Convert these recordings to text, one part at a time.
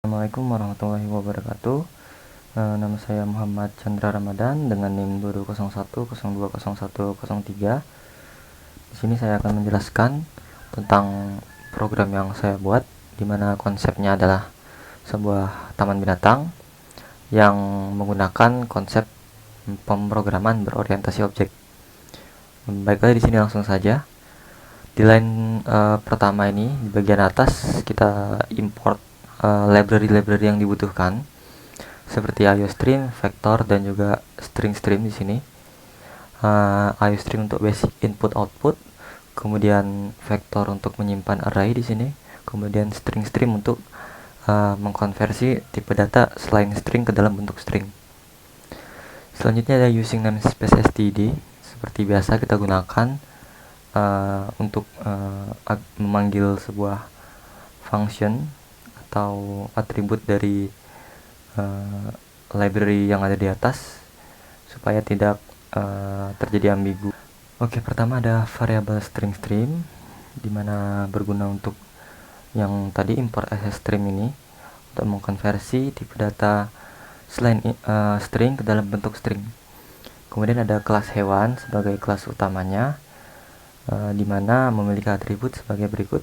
Assalamualaikum warahmatullahi wabarakatuh. Nama saya Muhammad Chandra Ramadan dengan NIM 2201020103. Di sini saya akan menjelaskan tentang program yang saya buat, di mana konsepnya adalah sebuah taman binatang yang menggunakan konsep pemrograman berorientasi objek. Baiklah, di sini langsung saja. Di line pertama ini, di bagian atas kita import library-library yang dibutuhkan seperti IOStream, vector, dan juga string-stream di sini. IOStream untuk basic input/output, kemudian vector untuk menyimpan array di sini, kemudian string-stream untuk mengkonversi tipe data selain string ke dalam bentuk string. Selanjutnya ada using namespace std, seperti biasa kita gunakan untuk memanggil sebuah function atau atribut dari library yang ada di atas supaya tidak terjadi ambigu. Oke, pertama ada variable string-stream, dimana berguna untuk yang tadi import string ini untuk mengkonversi tipe data selain string ke dalam bentuk string. Kemudian ada kelas hewan sebagai kelas utamanya, dimana memiliki atribut sebagai berikut.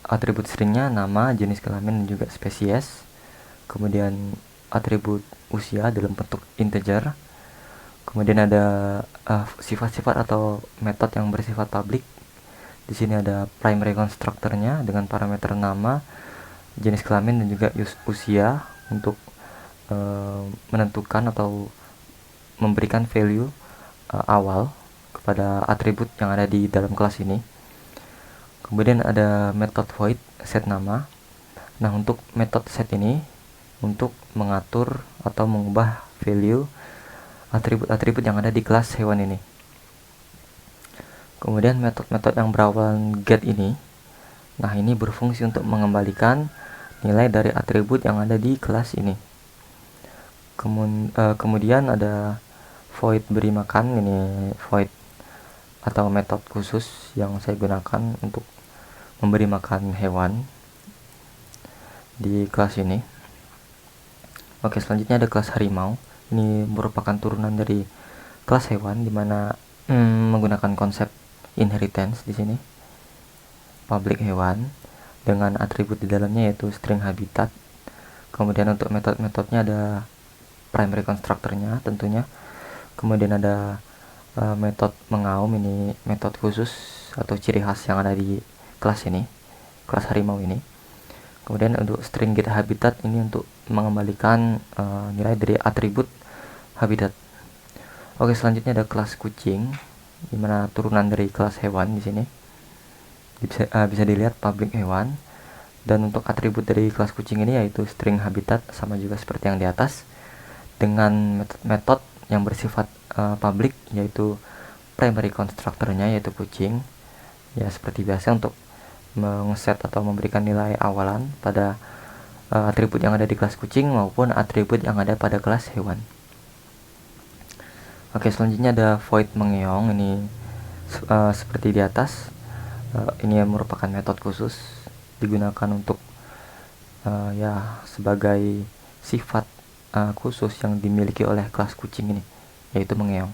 Atribut stringnya nama, jenis kelamin, dan juga spesies. Kemudian atribut usia dalam bentuk integer. Kemudian ada sifat-sifat atau metode yang bersifat public. Di sini ada primary constructornya dengan parameter nama, jenis kelamin, dan juga usia untuk menentukan atau memberikan value awal kepada atribut yang ada di dalam kelas ini. Kemudian ada metode void set nama. Nah, untuk metode set ini untuk mengatur atau mengubah value atribut-atribut yang ada di kelas hewan ini. Kemudian metode-metode yang berawalan get ini, nah ini berfungsi untuk mengembalikan nilai dari atribut yang ada di kelas ini. Kemudian ada void beri makan, ini void atau metode khusus yang saya gunakan untuk memberi makan hewan di kelas ini. Oke, selanjutnya ada kelas harimau. Ini merupakan turunan dari kelas hewan, dimana menggunakan konsep inheritance di sini. Public hewan dengan atribut di dalamnya yaitu string habitat. Kemudian untuk metode-metodenya ada primary constructornya tentunya. Kemudian ada metode mengaum, ini metode khusus atau ciri khas yang ada di kelas ini, kelas harimau ini. Kemudian untuk string get habitat ini untuk mengembalikan nilai dari atribut habitat. Oke, selanjutnya ada kelas kucing, dimana turunan dari kelas hewan di sini. Bisa dilihat public hewan, dan untuk atribut dari kelas kucing ini yaitu string habitat, sama juga seperti yang di atas, dengan metode yang bersifat public yaitu primary constructornya yaitu kucing. Ya, seperti biasa untuk mengset atau memberikan nilai awalan pada atribut yang ada di kelas kucing maupun atribut yang ada pada kelas hewan. Oke, selanjutnya ada void mengeong, ini seperti di atas. Ini merupakan metode khusus digunakan untuk ya sebagai sifat khusus yang dimiliki oleh kelas kucing ini, yaitu mengeong.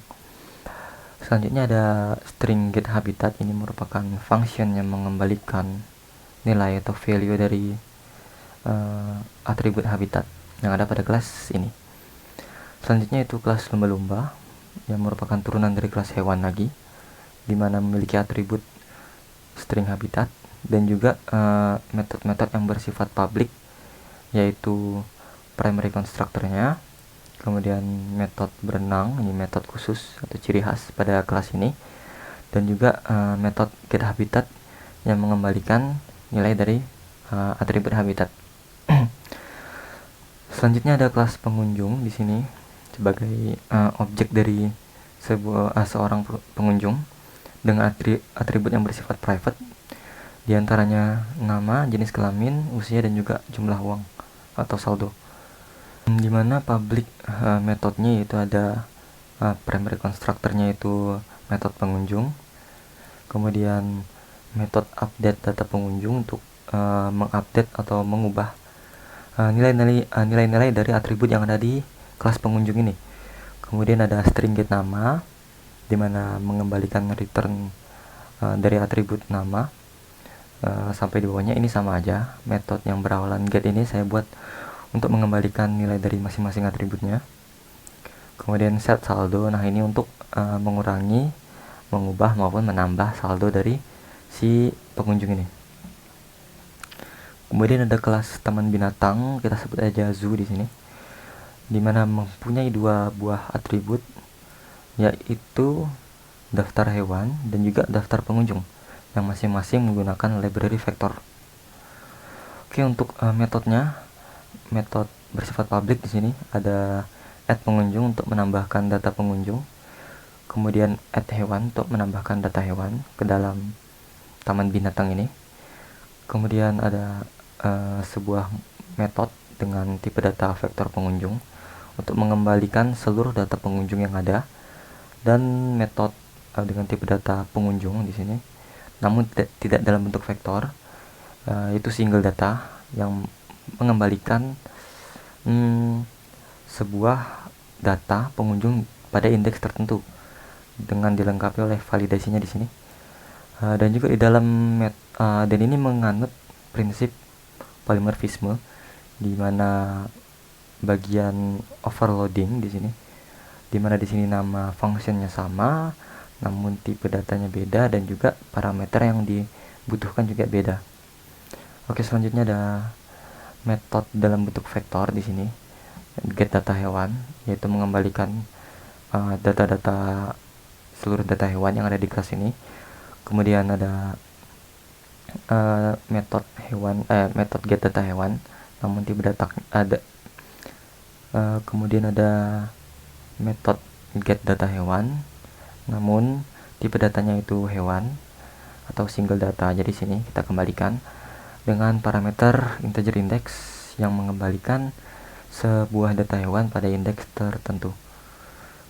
Selanjutnya ada string get habitat, ini merupakan function yang mengembalikan nilai atau value dari atribut habitat yang ada pada kelas ini. Selanjutnya itu kelas lumba-lumba yang merupakan turunan dari kelas hewan lagi, dimana memiliki atribut string habitat dan juga metode-metode yang bersifat public yaitu primary constructornya. Kemudian metode berenang, ini metode khusus atau ciri khas pada kelas ini, dan juga metode get habitat yang mengembalikan nilai dari atribut habitat. Selanjutnya ada kelas pengunjung di sini sebagai objek dari seorang pengunjung dengan atribut yang bersifat private, diantaranya nama, jenis kelamin, usia, dan juga jumlah uang atau saldo. Dimana public metodenya itu ada primary constructornya itu metode pengunjung, kemudian metode update data pengunjung untuk mengupdate atau mengubah nilai-nilai dari atribut yang ada di kelas pengunjung ini. Kemudian ada string get nama, dimana mengembalikan return dari atribut nama. Sampai di bawahnya ini sama aja. Metode yang berawalan get ini saya buat untuk mengembalikan nilai dari masing-masing atributnya. Kemudian set saldo, nah ini untuk mengurangi, mengubah maupun menambah saldo dari si pengunjung ini. Kemudian ada kelas taman binatang, kita sebut aja zoo di sini, dimana mempunyai dua buah atribut, yaitu daftar hewan dan juga daftar pengunjung, yang masing-masing menggunakan library vektor. Oke, untuk metodenya, metode bersifat public di sini ada add pengunjung untuk menambahkan data pengunjung, kemudian add hewan untuk menambahkan data hewan ke dalam taman binatang ini. Kemudian ada sebuah metode dengan tipe data vektor pengunjung untuk mengembalikan seluruh data pengunjung yang ada, dan metode dengan tipe data pengunjung di sini, namun tidak dalam bentuk vektor, itu single data yang mengembalikan sebuah data pengunjung pada indeks tertentu dengan dilengkapi oleh validasinya di sini. Dan juga di dalam dan ini menganut prinsip polimorfisme, di mana bagian overloading di sini, di mana di sini nama functionnya sama, namun tipe datanya beda dan juga parameter yang dibutuhkan juga beda. Oke, selanjutnya ada metode dalam bentuk vektor di sini, get data hewan, yaitu mengembalikan data-data seluruh data hewan yang ada di kelas ini. Kemudian ada metode get data hewan, namun tipe data ada. Kemudian ada metode get data hewan, namun tipe datanya itu hewan atau single data. Jadi sini kita kembalikan dengan parameter integer index yang mengembalikan sebuah data hewan pada indeks tertentu.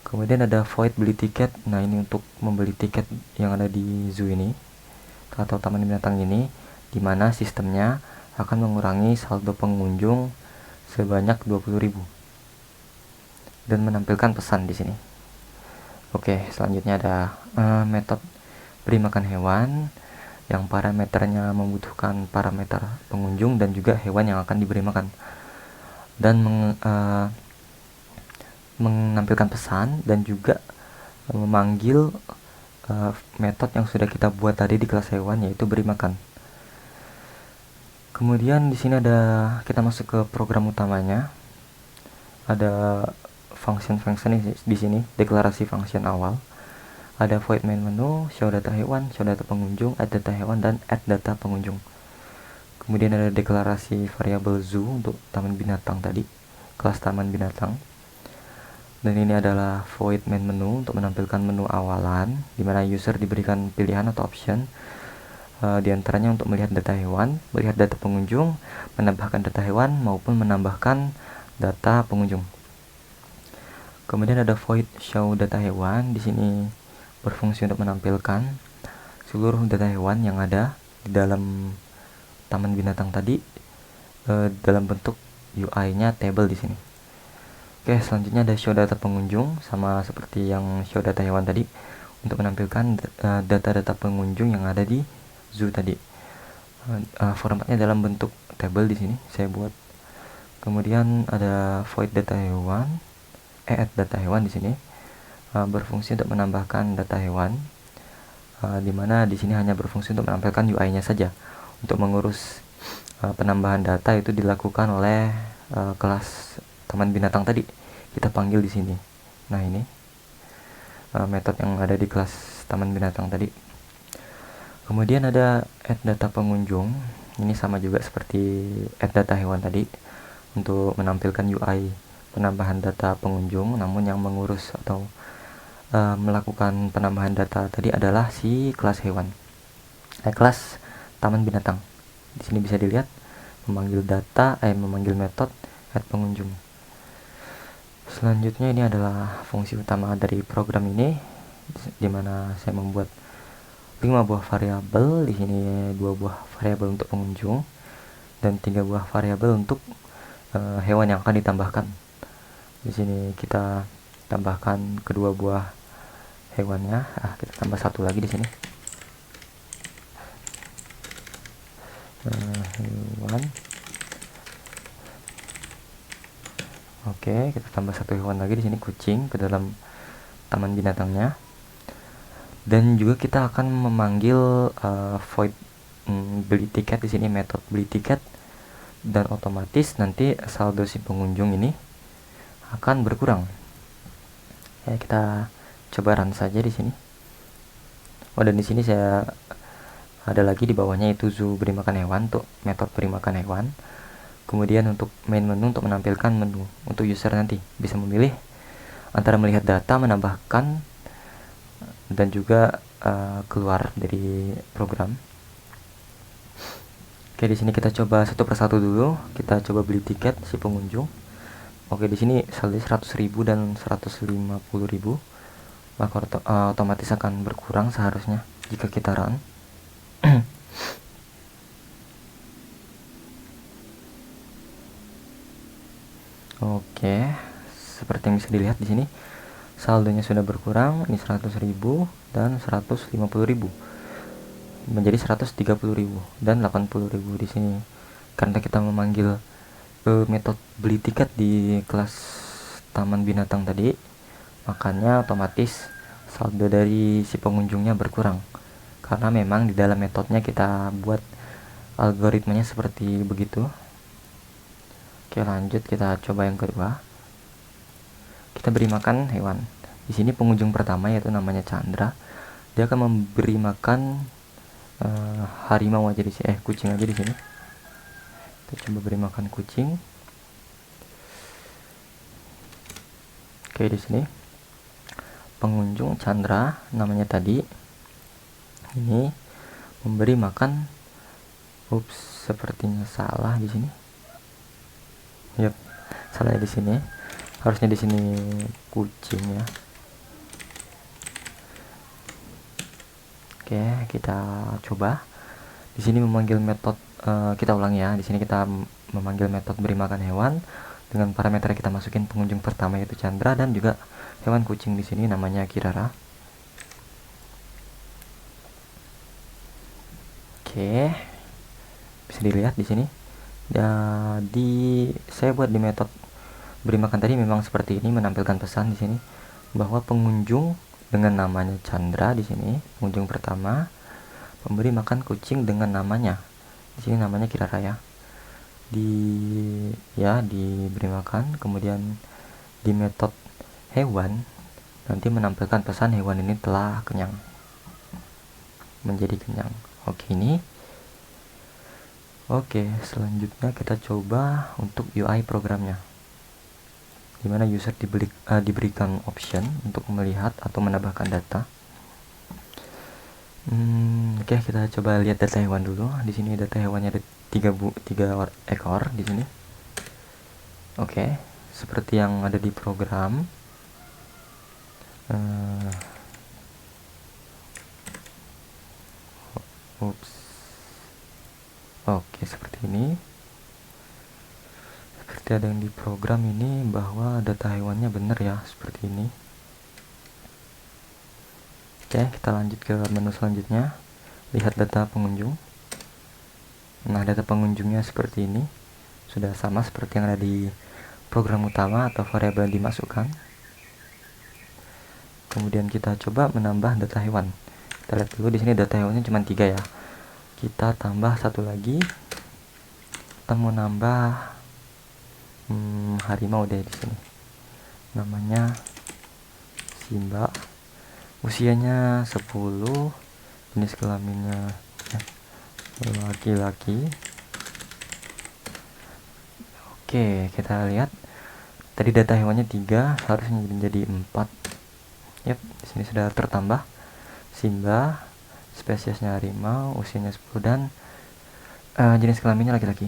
Kemudian ada void beli tiket. Nah, ini untuk membeli tiket yang ada di zoo ini atau taman binatang ini, di mana sistemnya akan mengurangi saldo pengunjung sebanyak 20.000 dan menampilkan pesan di sini. Oke, selanjutnya ada metode beri makan hewan yang parameternya membutuhkan parameter pengunjung dan juga hewan yang akan diberi makan, dan menampilkan pesan dan juga memanggil metode yang sudah kita buat tadi di kelas hewan, yaitu beri makan. Kemudian di sini ada, kita masuk ke program utamanya. Ada function di sini, deklarasi function awal. Ada void main menu, show data hewan, show data pengunjung, add data hewan, dan add data pengunjung. Kemudian ada deklarasi variabel zoo untuk taman binatang tadi, kelas taman binatang. Dan ini adalah void main menu untuk menampilkan menu awalan, di mana user diberikan pilihan atau option, di antaranya untuk melihat data hewan, melihat data pengunjung, menambahkan data hewan, maupun menambahkan data pengunjung. Kemudian ada void show data hewan, di sini berfungsi untuk menampilkan seluruh data hewan yang ada di dalam taman binatang tadi dalam bentuk UI-nya table di sini. Oke, selanjutnya ada show data pengunjung, sama seperti yang show data hewan tadi, untuk menampilkan data-data pengunjung yang ada di zoo tadi. Formatnya dalam bentuk table di sini saya buat. Kemudian ada void data hewan, add data hewan di sini, berfungsi untuk menambahkan data hewan, di mana di sini hanya berfungsi untuk menampilkan UI-nya saja. Untuk mengurus penambahan data itu dilakukan oleh kelas taman binatang tadi, kita panggil di sini. Nah, ini metode yang ada di kelas taman binatang tadi. Kemudian ada add data pengunjung, ini sama juga seperti add data hewan tadi, untuk menampilkan UI penambahan data pengunjung, namun yang mengurus atau melakukan penambahan data tadi adalah si kelas hewan, kelas taman binatang. Di sini bisa dilihat memanggil metode add pengunjung. Selanjutnya ini adalah fungsi utama dari program ini, dimana saya membuat 5 buah variabel. Di sini 2 buah variabel untuk pengunjung dan 3 buah variabel untuk hewan yang akan ditambahkan. Di sini kita tambahkan kedua buah hewannya. Kita tambah satu lagi di sini. Hewan. Oke, kita tambah satu hewan lagi di sini, kucing, ke dalam taman binatangnya. Dan juga kita akan memanggil void beli tiket di sini, metode beli tiket, dan otomatis nanti saldo si pengunjung ini akan berkurang. Ya, kita coba run saja di sini. Dan di sini saya ada lagi di bawahnya, itu zoo beri makan hewan untuk metode beri makan hewan. Kemudian untuk main menu, untuk menampilkan menu untuk user nanti bisa memilih antara melihat data, menambahkan, dan juga keluar dari program. Oke, di sini kita coba satu persatu dulu. Kita coba beli tiket si pengunjung. Oke, di sini saldo 100.000 dan 150.000. Maka otomatis akan berkurang seharusnya jika kita run. Oke, seperti yang bisa dilihat di sini saldonya sudah berkurang. Ini 100.000 dan 150.000 menjadi 130.000 dan 80.000 di sini. Karena kita memanggil metode beli tiket di kelas taman binatang tadi, makanya otomatis saldo dari si pengunjungnya berkurang. Karena memang di dalam metodenya kita buat algoritmanya seperti begitu. Oke, lanjut kita coba yang kedua. Kita beri makan hewan. Di sini pengunjung pertama yaitu namanya Chandra. Dia akan memberi makan harimau aja di sini, kucing aja di sini. Kita coba beri makan kucing. Oke, di sini pengunjung Chandra namanya tadi ini memberi makan, sepertinya salah di sini. Yap, salah di sini. Harusnya di sini kucing ya. Oke, kita coba. Di sini memanggil metode, kita ulang ya. Di sini kita memanggil metode beri makan hewan dengan parameter yang kita masukin pengunjung pertama yaitu Chandra, dan juga hewan kucing di sini namanya Kirara. Oke, bisa dilihat di sini. Saya buat di metode beri makan tadi memang seperti ini, menampilkan pesan di sini bahwa pengunjung dengan namanya Chandra di sini, pengunjung pertama, memberi makan kucing dengan namanya. Di sini namanya Kirara ya. Diberi makan, kemudian di metode hewan nanti menampilkan pesan hewan ini telah kenyang, menjadi kenyang. Oke, selanjutnya kita coba untuk UI programnya, dimana user diberikan option untuk melihat atau menambahkan data. Oke, kita coba lihat data hewan dulu. Di sini data hewannya ada 3 ekor di sini. Oke, seperti yang ada di program. Oke, seperti ini. Seperti ada yang di program ini bahwa data hewannya benar ya, seperti ini. Oke, kita lanjut ke menu selanjutnya. Lihat data pengunjung. Nah, data pengunjungnya seperti ini. Sudah sama seperti yang ada di program utama atau variabel yang dimasukkan. Kemudian kita coba menambah data hewan. Kita lihat dulu di sini data hewannya cuma 3 ya. Kita tambah satu lagi. Kita mau nambah harimau deh di sini. Namanya Simba. Usianya 10. Jenis kelaminnya laki-laki. Oke, kita lihat. Tadi data hewannya 3, harusnya menjadi 4. Yap, di sini sudah tertambah. Simba, spesiesnya harimau, usianya 10, dan jenis kelaminnya laki-laki.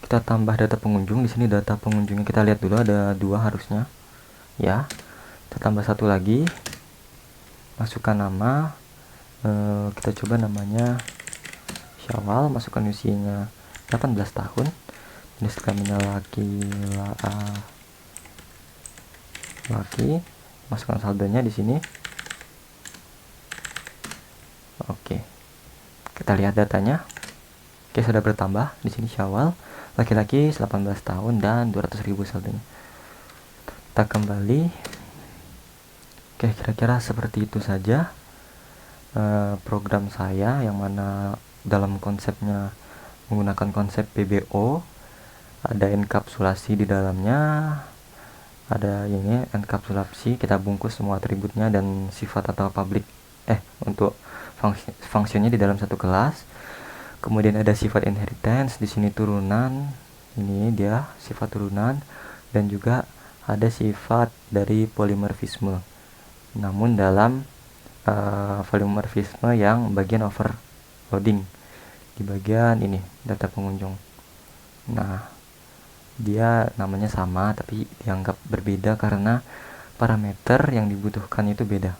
Kita tambah data pengunjung. Di sini data pengunjungnya kita lihat dulu, ada 2 harusnya. Ya, kita tambah 1 lagi. masukkan nama, kita coba namanya Syawal, masukkan usianya 18 tahun, jenis kelaminnya laki, masukkan saldonya di sini. Oke, kita lihat datanya. Oke, sudah bertambah di sini. Syawal, laki-laki 18 tahun dan 200.000 saldonya. Kita kembali. Oke, kira-kira seperti itu saja program saya, yang mana dalam konsepnya menggunakan konsep PBO. Ada enkapsulasi di dalamnya, ada ini enkapsulasi, kita bungkus semua atributnya dan sifat atau public untuk fungsinya di dalam satu kelas. Kemudian ada sifat inheritance, di sini turunan, ini dia sifat turunan, dan juga ada sifat dari polimorfisme, namun dalam polimorfisme yang bagian overloading di bagian ini data pengunjung. Nah, dia namanya sama tapi dianggap berbeda karena parameter yang dibutuhkan itu beda.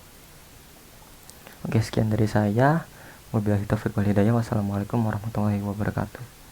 Oke, sekian dari saya. Wabillahi taufiq wal hidayah. Wassalamualaikum warahmatullahi wabarakatuh.